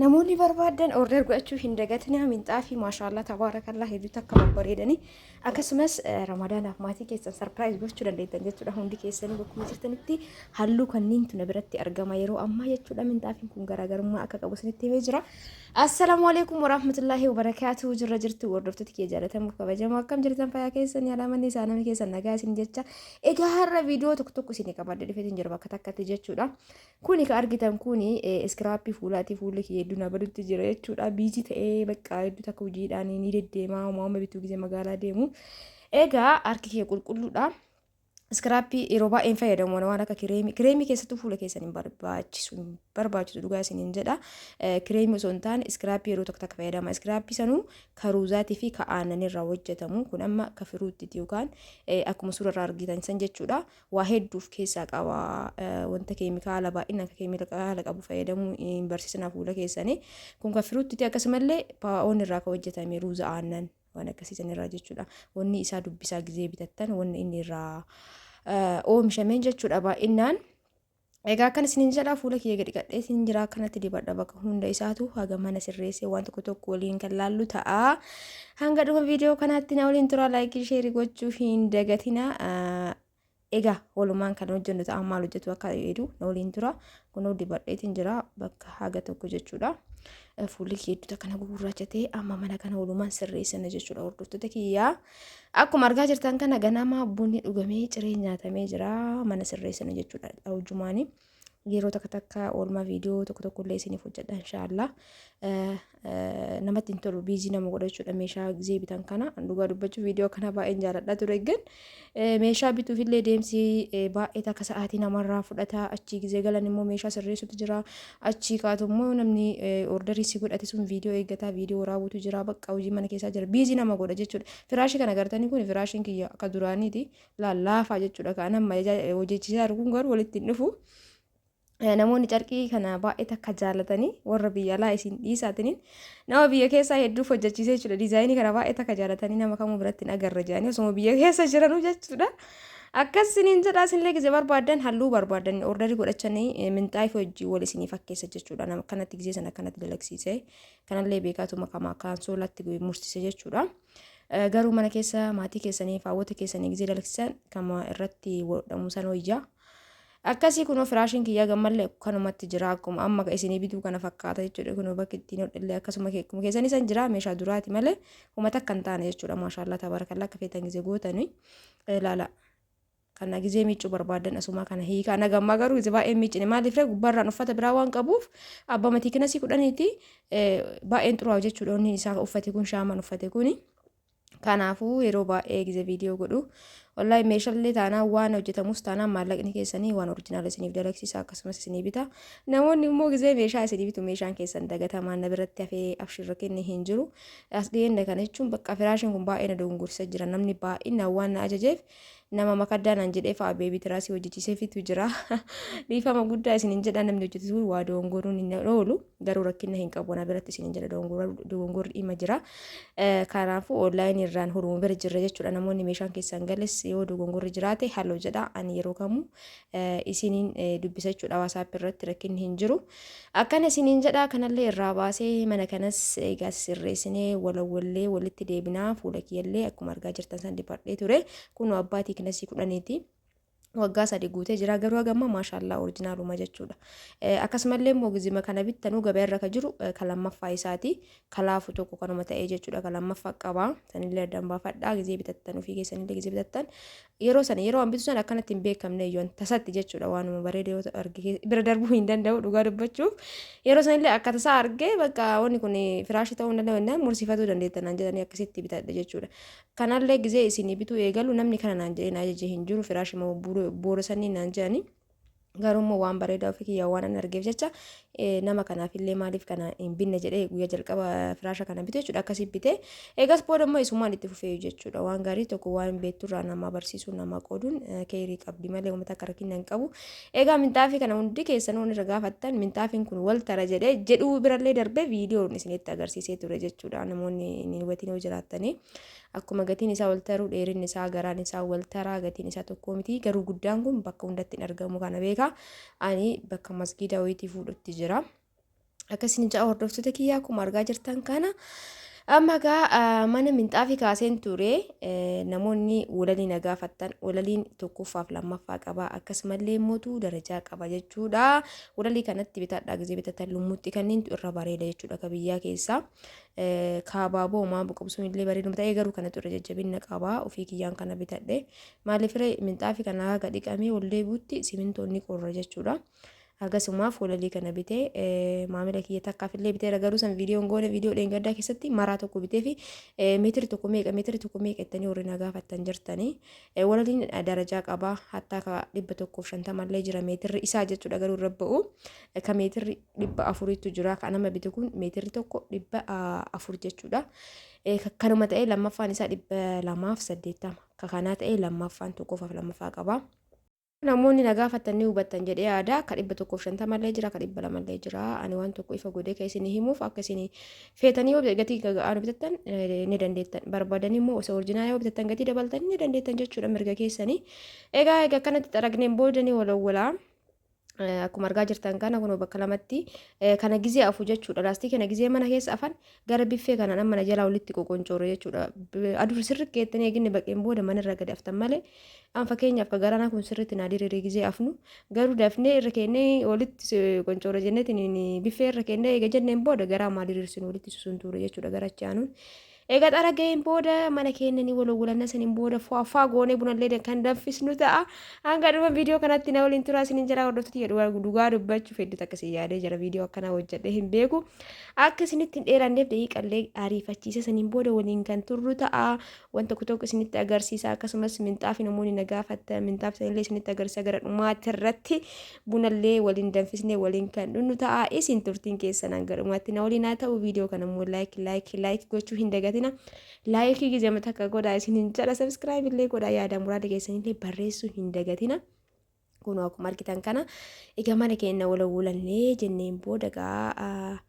namoonni barbaadan order godhachuu hin dagatinaa minxaafii maashaallah tabaarakallah hedduu takka babbareedanii akkasumas ramadaanaaf maatii keessan sarpiraayiz gochuu dandeettan jechuudha. Hundi keessanii bakkuma jirtanitti halluu kanniintu na biratti argama yeroo ammaa jechuudha. Minxaafiin kun garaagarummaa akka qabu isinitti himee jira. Assalaamu alaykum warahmatullahi wabarakaatuhu. Jirra jirtu hordoftoota kiyya jaallatamuuf kabajamoo akkam jirtan fayyaa keessan yaalamanni isaa namni keessan nagaa isin jecha egaa har'a viidiyoo tokko tokko isin qabadde dhufeetiin jira bakka takkatti jechuudha. Kuni ka argitan kuni iskiraappii fuulaati fuulli kiyya hedduu na badutti jira jechuudha. Biizii ta'ee bakka hedduu takka hojiidhaan ni deddeemaa uumama bituu gisee magaalaa deemu. Egaa harki kiyya qulqulluudha. Iskiraappii yeroo baay'een fayyadamu waan akka kireemii keessattuu fuula keessan hin barbaachisu dhugaa isiniin jedha. Kireemii osoo hin taane iskiraappii yeroo tokko takka fayyadama. Iskiraappii sanuu ka ruuzaatii fi ka aannan irraa hojjetamu. Kun amma ka firuutti yookaan akkuma suurarraa argitan san jechuudha. Waa hedduuf keessaa qaba. Wanta keemikaala baay'inaan ka keemikaala qabu fayyadamuu hin barsiisna fuula keessanii. Kun ka firuutti akkasumallee paa'oon irraa ka hojjetame ruuza aannan. Waan akkasiisan irraa jechuudha. Wanni isaa dubbisaa gizee bitattan wanni inni irraa oomishameen jechuudha baay'inaan. Egaa akkan isiniin jedhaa fuula kiyya gadi qadhee isin jira akkanatti dibadha bakka hunda isaatu haga mana sirreessee waan tokko tokko waliin kan laallu ta'a. Hanga dhuma viidiyoo kanaatti na waliin tura laayikii sheerii gochuu hin dagatina. Egaa walumaan kan hojjennu ta'a maal hojjetu akka jedhu na waliin tura. Kunoo dibadheetiin jira bakka haga tokko jechuudha. Fuulli hedduu takka na gurraachatee amma mana kana walumaan sirreessana jechuudha hordoftoota kiyyaa. Akkuma argaa jirtan kana ganama bunni dhugamee ciree nyaatamee jira mana sirreessana jechuudha hojjumaanii. Yeroo takka oolmaa viidiyoo tokko tokko illee isiniif hojjedha inshaallah. Namatti hin tolu biizii nama godhachuudha meeshaa gizee bitan kana dhugaa dubbachuu viidiyoo kana baay'een jaalladha ture eeggan meeshaa bituuf illee deemsi baay'ee takka sa'aatii namarraa fudhata achii gizee galan immoo meeshaa sirreessutu jira achii kaatu immoo namni orderii si godhate sun viidiyoo eeggataa viidiyoo raawwatu jira bakka hojii mana keessaa jira biizii nama godha jechuudha. Firaashii kana agartanii kun firaashiin kiyya akka duraaniiti lallaafaa jechuudha kan amma hojjechiisaa kun garuu walitti hin dhufu. Namoonni carqii kana baay'ee takka jaallatanii warra biyya alaa isin dhiisaatiniin nama biyya keessaa hedduuf hojjechiisee jechuudha. Diizaayinii kana baay'ee takka jaallatanii nama kamuu biratti hin agarra jedhanii osoo biyya keessa jiranuu jechuudha. Akkas isiniin jedhaa isinillee gisee barbaadan halluu barbaadan orderii godhachanii minxaafii hojii wal isinii fakkeessa jechuudha. Nama kanatti gisee sana kanatti dalagsiisee kanallee beekaatuma kamaa kaansoolatti mursise jechuudha. Garuu mana keessa maatii keessanii faawwata keessanii gisee dalagsiisan kama irratti godhamu san hojjaa. Akkasii kunoo firaashiin kiyyaa gammallee kanumatti jira akkuma amma isinii bituu kana fakkaata jechuudha. Kunoo bakki ittiin hodhallee akkasuma keessanii san jira meeshaa duraati malee uummata akka hin taane jechuudha. Maashaallah tabaarakallaa akka feetan gisee gootanii ilaala. Kana gisee miiccuu barbaadan asuma kana hiikaa nagammaa garuu gisee baay'ee miiccine maaliif gubbarraan uffata biraa waan qabuuf abbaa matii kinasii kudhaniiti baay'een xuraa'u jechuudha. Onni isaa uffate kun shaaman uffate kuni. Kanaafuu yeroo baay'ee gisee viidiyoo godhu wallahi meeshaalee taanaan waan hojjetamus taanaan maallaqni keessanii waan oriijinaala isiniif dalagsiisa akkasumas isinii bita. Namoonni immoo gisee meeshaa isinii bitu meeshaan keessan dagatamaan na biratti hafee afshirra kenne hin jiru. As dhiyeenya kana jechuun bakka firaashiin kun baay'ee na dogongorsa jira namni baay'inaan waan na ajajeef nama makaddaan jedhee fa'aa beebii tiraasii hojjechiiseefitu jira. Dhiifama guddaa isiniin jedha namni hojjetu waa dogongoruun hin oolu garuu rakkina hin qabu na biratti isiniin jedha dogongorri dhimma jira. Kanaafuu onlaayinii irraan horumuu bira jirra jechuudha. Namoonni meeshaan keessan gales yoo dogongorri jiraate halluu jedha ani yeroo kamuu isiniin dubbisa jechuudha WhatsApp irratti rakkinni hin jiru. Akkana isiniin jedha kanallee irraa baasee mana kanas egaa sirreessinee walawwallee walitti deebinaa fuula kiyyallee akkuma argaa jirtan san dibadhee ture kun abbaatii kinasii kudhaniiti. Waggaa sadii guutee jira garuu hagamma maashaallah oriijinaaluma jechuudha. Akkasumallee immoo gizima kana bittanuu gabaa irra ka jiru kan lammaffaa isaati. Kalaafu tokko kanuma ta'ee jechuudha kan lammaffaa qaba. Sanillee addaan baafadhaa gizee bitattan ofii keessanillee gizee bitattan yeroo an bitu san akkanatti hin beekamne iyyuu tasatti jechuudha waanuma bareeda yoo arge bira darbuu hin danda'u dhugaa dubbachuuf yeroo sanillee akka tasaa argee bakka wanni kun firaashii ta'uu hin danda'u innaan mursiifatuu dandeettan jedhanii akkasitti bitadha jechuudha. Kanallee gizee isinii bituu eegalu namni kana naan jedhee na ajajee hin jiru firaashii moo boora sanii naan jedhanii garuu waan bareedaa ofii kiyyaa waan an argeef jecha nama kanaafillee maaliif kana hin binne jedhee guyyaa jalqaba firaasha kana bite jechuudha akkasii bite eegas booda immoo isumaan itti fufee jechuudha waan gaarii tokko waan beekturraa nama barsiisuu nama qooduun keerii qabdi malee uummata akka rakkina hin qabu. Egaa minxaafii kana hundi keessan irra gaafattan minxaafiin kun wal tara jedhee jedhuu birallee darbee viidiyoon isinitti agarsiisee ture jechuudha namoonni ni hubatiin yoo jiraattanii. Akkuma gatiin isaa wal taruu dheerinni isaa garaan isaa wal taraa gatiin isaa tokko miti garuu guddaan kun bakka hundatti hin argamu kana beeka ani bakka masgiida wayitii fuudhutti jira. Akkasiin ja'a hordoftoota kiyyaa akkuma argaa jirtan kana amma gaa mana minxaafii kaaseen ture namoonni walalii na gaafattan walaliin tokkoffaaf lammaffaa qaba akkasumallee immoo darajaa qaba jechuudha. Walalii kanatti bitadhaa gisee bitatan lummuutti kanneentu irra bareeda jechuudha ka biyyaa keessaa. Kaabaa boomaa buqabsuun illee bareeduma ta'ee garuu kanatu irra jajjabina qaba ofii kiyyaan kana bitadhe maaliif minxaafii kana haga dhiqamee wallee buutti simintoonni qorra jechuudha. Akkasumaaf walalii kana bitee maamila kiyya takkaaf illee bitee garuu san viidiyoon goone viidiyoo dheengaddaa keessatti maraa tokko bitee fi meetiri tokko meeqa jettanii warri na gaafattan jirtanii walaliin darajaa qabaa hattaa ka 150 illee jira meetirri isaa jechuudha garuu irra ba'u ka meetirri 400tu jira ka nama bite kun meetirri tokko 400 jechuudha. Kanuma ta'ee lammaffaan isaa 280 ka kanaa ta'ee lammaffaan tokkoofaaf lammaffaa qabaa. Namoonni na gaafatanii hubattan jedhee yaada ka 150 illee jira ka 200 illee jira ani waan tokko ifa godhee ka isin himuuf akka isin feetanii yoo gatii ga'aan bitattan ni dandeettan barbaadanii immoo osoo oriijinaalii yoo bitattan gatii dabaltanii ni dandeettan jechuudha mirga keessanii. Egaa kanatti xaragneen boodanii walawwalaa akkuma argaa jirtan kana kun bakka lamatti kana gizee afu jechuudha. Laastii kana gizee mana keessa afan gara biffee kana nama mana jalaa walitti qoqoncoore jechuudha. Aduu sirriitti keettanii eeginni baqeen booda mana irra gadi aftan malee an fakkeenyaaf ka garanaa kun sirriitti naa diriiree gizee afnu garuu dafnee irra kennee walitti qoqoncoore jenneetiin biffee irra kennee eega jenneen booda garaa maa diriirsinu walitti susun ture jechuudha garachi aanuun. Egaa xarageen booda mana keenyanii walawwalanna saniin booda faa goonee bunallee kan danfisnu ta'a. Hanga dhuma viidiyoo kanatti na waliin turaa isiniin jira hordoftooti dhugaa dubbachuuf hedduu akkasii yaadee jira viidiyoo akkanaa hojjedhee hin beeku. Akka isinitti hin dheeranneef daqiiqallee ariifachiisa saniin booda waliin kan turru ta'a. Wanta tokko isinitti agarsiisa akkasumas minxaafi namoonni na gaafatta minxaafi sanillee isinitti agarsiisa gara dhumaatti irratti bunallee waliin danfisnee waliin kan dhunnu ta'a. Isin turtiin keessan hanga dhumaatti na waliin haa ta'u viidiyoo kana immoo laayik gochuu hin dagatina. Laayikii gizee takka godhaa isiniin jedha sabskiraayib illee godhaa yaada muraada keessanillee barreessuu hin dagatina. Kun akkuma argitan kana egaa mana keenya walawwalannee jenneen booda gaa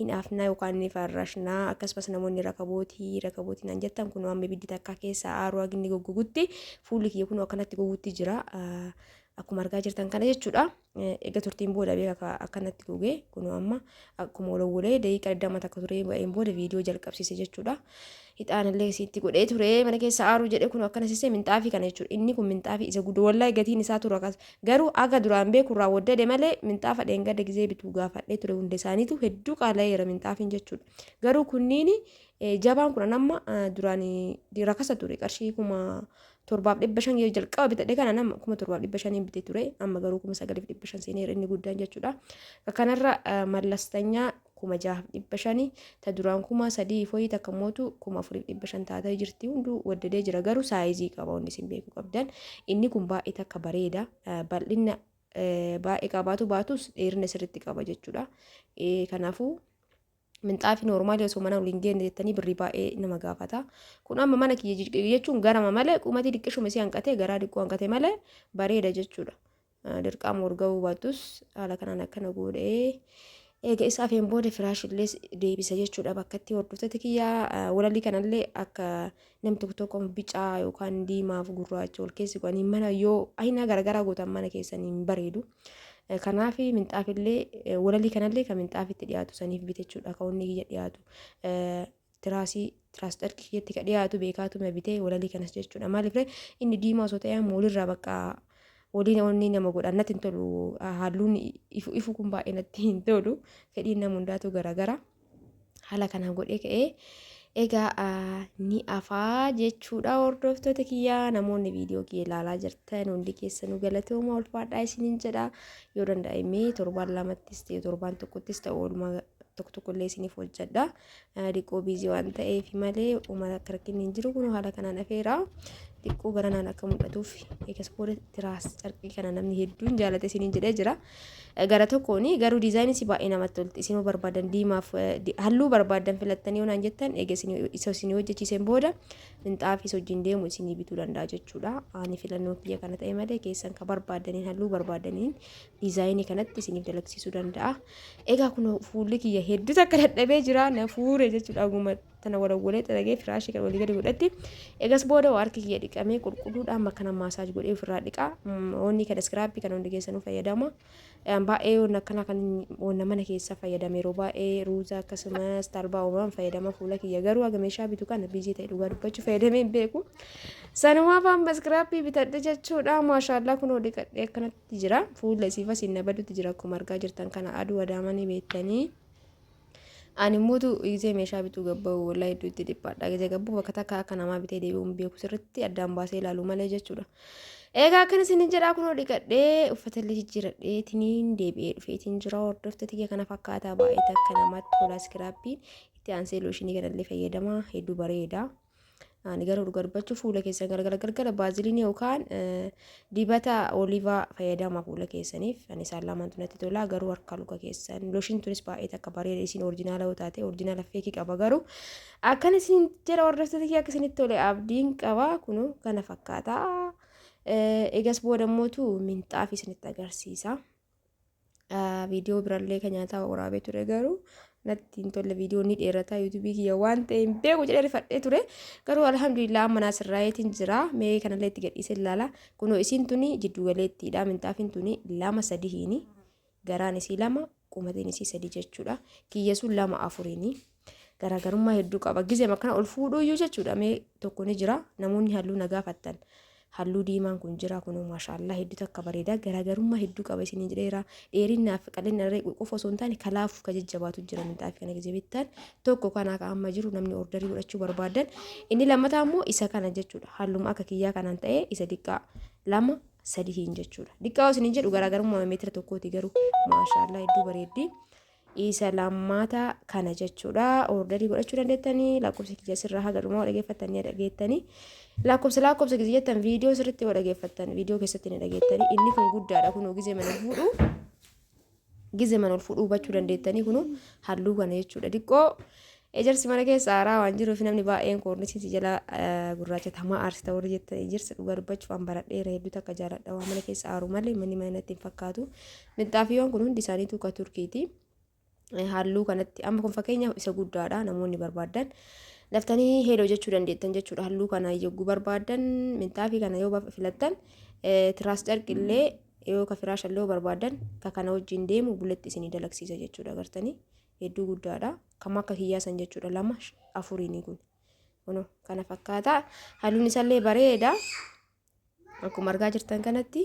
hin afnaa yookaan ni farrashnaa akkasumas namoonni rakabootiin jettan kun amma ibiddi takka keessa aaruu aginni goggogutti fuulli kiyya kun akkanatti goggutti jira. Akkuma argaa jirtan kana jechuudha. Egaa turtiin booda beeka akkanatti gogee kun amma akkuma walawwalee daqiiqa 20 takka ture ba'een booda viidiyoo jalqabsiise jechuudha. Ixaanillee sitti godhee ture mana keessa aaruu jedhee kun akkana sisee minxaafii kana jechuudha. Inni kun minxaafii isa guddaa wallahi gatiin isaa ture garuu aga duraan beeku irraa waddade malee minxaafa dheengada gizee bituu gaafadhee ture hunda isaaniitu hedduu qaala'eera minxaafiin jechuudha. Garuu kunniin jabaan kun amma duraan rakasa ture qarshii 7,500 yoo jalqaba bitadhe kana nama 7,500 bitee ture amma garuu 9,500 seeneera inni guddaan jechuudha. Kanarra mallastanyaa 6,500 ta duraan 3,000 foyii takka mootu 4,500 taatee jirti hunduu waddadee jira garuu saayizii qaba hundi isin beekuu qabdan inni kun baay'ee takka bareeda bal'ina baay'ee qabaatu baatus dheerina sirriitti qaba jechuudha. Kanaafuu minxaafi normaali osoo mana waliin geenne jettanii birrii baay'ee nama gaafata. Kun amma mana kiyya jechuun garama malee qumatii dhiqqishuma si hanqatee garaa dhiqqoo hanqatee malee bareeda jechuudha. Dirqama urga'uu baatus haala kanaan akkana godhee eega isaaf hin booda firaashillee deebisa jechuudha bakkatti hordoftoota kiyyaa walalii kanallee akka namni tokko bicaa yookaan diimaaf gurraacha wal keessi godhanii mana yoo ayina garagaraa gootan mana keessaniin bareedu. Kanaaf minxaafillee walalii kanallee kan minxaafitti dhiyaatu saniif bitechuudha kan inni kiyya dhiyaatu tiraas xarqiyyeetti ka dhiyaatu beekaatuma bitee walalii kanas jechuudha. Maaliif inni diimaa osoo ta'e moolirraa bakka waliin onni nama godha natti hin tolu halluun ifu kun baay'ee natti hin tolu fedhiin nama hundaatu garagara haala kanaan godhee ka'ee egaa ni afaa jechuudha. Hordoftoota kiyyaa namoonni viidiyoo kiyya ilaalaa jirtan hundi keessanuu galatooma ulfaadhaa isiniin jedha. Yoo danda'ame torbaan lamattis ta'e torbaan tokkottis ta'u oolmaa tokko illee isiniif hojjedha. Dhiqoo biizii waan ta'eef malee uummata akka rakkinni hin jiru kun haala kanaan afeera. Dhiqoo garanaan akka mul'atuuf eegas booda tiraas carqii kana namni hedduun jaalate isiniin jedhee jira. Gara tokkoon garuu diizaayinii si baay'ee namatti tolti isinuu barbaadan diimaaf halluu barbaadan filattanii yoo naan jettan eegas isa isinii hojjechiiseen booda minxaafis wajjin deemu isinii bituu danda'a jechuudha. Ani filannoo biyya kana ta'e malee keessan ka barbaadaniin halluu barbaadaniin diizaayinii kanatti isiniif dalagsiisuu danda'a. Egaa kun fuulli kiyya hedduu akka dadhabee jira na fuure jechuudha. Ogummaa tana walawwalee xaragee firaashii kan walii gadi godhatti egas booda harki kiyya dhiqamee qulqulluudhaan makana maasaaj godhee ofirraa dhiqaa wanni kan iskiraappii kan hundi keessanuu fayyadama baay'ee wanna akkana kan wanna mana keessa fayyadame yeroo baay'ee ruuza akkasumas talbaa uumamaan fayyadama fuula kiyya garuu haga meeshaa bitu kana biizii ta'e dhugaa dubbachuu fayyadamee hin beeku sanumaaf amma iskiraappii bitadhe jechuudha maashaallah kun dhiqadhee akkanatti jira fuula isiifas hin nabadutti jira akkuma argaa jirtan kana aduu adaamanii beektanii ani mootu izee meeshaa bituu gabba'u wallahi hedduutti dhiphaadha gizee gabbuu bakka takka akka namaa bitee deebi'uun beeku sirriitti addaan baasee ilaaluu malee jechuudha. Egaa akkana isin jedhaa kun dhiqadhee uffata illee jijjiiradhee tiniin deebi'ee dhufeetiin jira hordoftoota kiyya kana fakkaataa baay'ee akka namatti tola iskiraappiin itti aansee looshinii kanallee fayyadama hedduu bareeda. Ani garuu dhugaa dubbachuu fuula keessan gargara baaziliinii yookaan dibata oliivaa fayyadama fuula keessaniif ani isaan lamaan tunatti tola garuu harka luka keessan looshin tunis baay'ee akka bareeda isin oriijinaala yoo taate oriijinaala feekii qaba garuu akkan isin jira hordoftoota kiyya akka isinitti tole abdiin qaba kunu kana fakkaata egas booda mootu minxaafi isinitti agarsiisa viidiyoo birallee kan nyaataa waraabee ture garuu natti hin tolle viidiyoo ni dheerataa yuutuubii kiyya waan ta'e hin beeku jedhee rifadhee ture garuu alhamdulillah amma naasirraayetiin jira mee kanallee itti gadhiisee ilaala kunoo isiin tuni jiddu galeettiidha minxaafiin tuni 2-3 garaan isii 2 qumatiin isii 3 jechuudha kiyya sun 2-4 garaagarummaa hedduu qaba gizee makkana ol fuudhuu iyyuu jechuudha mee tokko ni jira namoonni halluu nagaafattan halluu diimaan kun jira kunoo maashaallah hedduu akka bareeda garaagarummaa hedduu qaba isin jedheera dheerinaaf qal'ina irree qofa osoo hin taane kalaafuuf ka jajjabaatu jira minxaafi kana gizee bittan tokko kana amma jiru namni ordarii godhachuu barbaadan inni lammataa immoo isa kana jechuudha halluma akka kiyyaa kanaan ta'e isa diqqaa 2-3 jechuudha diqqaa isin jedhu garaagarummaa meetira tokkooti garuu maashaallah hedduu bareeddi isa lammata kana jechuudha ordarii godhachuu dandeettanii lakkoofsa kiyya sirraa haga dhumaa dhageeffattanii dhageettanii lakkoofsa gizee jettan viidiyoo sirriitti dhageeffattan viidiyoo keessatti ni dhageettanii inni kun guddaadha kunoo gizee mana ol fuudhuu hubachuu dandeettanii kunoo halluu kana jechuudha diqqoo ejersi mana keessa haaraa waan jiruuf namni baay'een koornisiisi jala gurraachatamaa aarsi ta'uu jettan ejersi dhugaa dubbachuuf an baradheera hedduu takka jaaladha waan mana keessa aaru malee manni manatti hin fakkaatu minxaafiiwwan kun hundi isaaniitu ka turkiiti halluu kanatti amma kun fakkeenyaaf isa guddaadha namoonni barbaadan laftanii heeloo jechuu dandeettan jechuudha halluu kana yogguu barbaadan minxaafii kana yoo filattan tiraas carqillee yoo ka firaashallee yoo barbaadan ka kana wajjin deemu buletti isinii dalagsiisa jechuudha agartanii hedduu guddaadha kama akka kiyyaasan jechuudha 2-4 kun kana fakkaata halluun isaallee bareeda akkuma argaa jirtan kanatti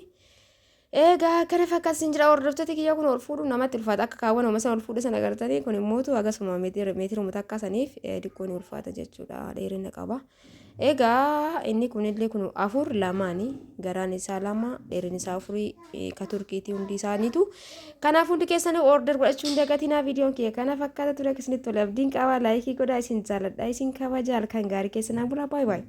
egaa kana fakkaata isin jira hordoftoota kiyya kun ol fuudhu namatti ulfaata akka kaawwan homasan ol fuudhu sana agartanii kun immootu akkasuma meetira takka saniif diqqoon ulfaata jechuudha dheerina qaba egaa inni kunillee kun 4-2 garaan isaa 2 dheerina isaa 4 ka turkiitii hundi isaaniitu kanaaf hundi keessan order godhachuu hin dagatinaa viidiyoon kiyya kana fakkaata ture akkasinitti tole abdiin qaba laayikii godhaa isin jaaladha isin kabaja halkan gaarii keessanaa bulaa baay baay